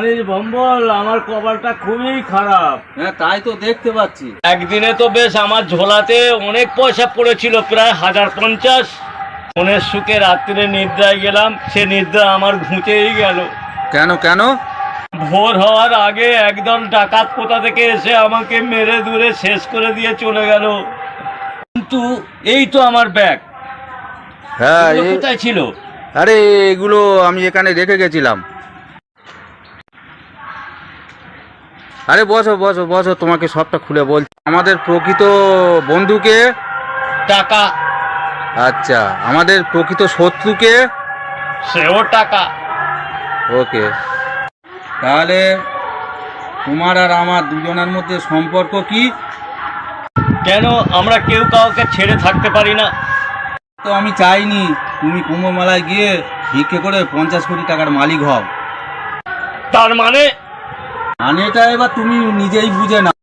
জানিস বম্বল, আমার কপালটা খুবই খারাপ। হ্যাঁ তাই তো দেখতে পাচ্ছি। একদিনে তো বেশ আমার ঝোলাতে অনেক পয়সা পড়েছিল, প্রায় 1050। মনের সুখে রাত্রে নিদ্রায় গেলাম, সে নিদ্রা আমার ঘুঁচেই গেল। কেন কেন? ভোর হওয়ার আগে একদল ডাকাত কোথা থেকে এসে আমাকে মেরে দূরে শেষ করে দিয়ে চলে গেল। কিন্তু এই তো আমার ব্যাগ। হ্যাঁ এগুলো কোথায় ছিল? আরে এগুলো আমি এখানে রেখে গেছিলাম। আরে বসো বসো বসো, তোমাকে সবটা খুলে বলছি। আমাদের প্রকৃত বন্ধুকে? টাকা। আচ্ছা, আমাদের প্রকৃত শত্রুকে? সেও টাকা। ওকে, তাহলে তোমার আর আমার দুজনের মধ্যে সম্পর্ক কি? কেন আমরা কেউ কাউকে ছেড়ে থাকতে পারি না? তো আমি চাইনি তুমি কুম্ভ মেলায় গিয়ে ভিক্ষে করে 50 কোটি টাকার মালিক হও। তার মানে? এটা এবার তুমি নিজেই বুঝে নাও।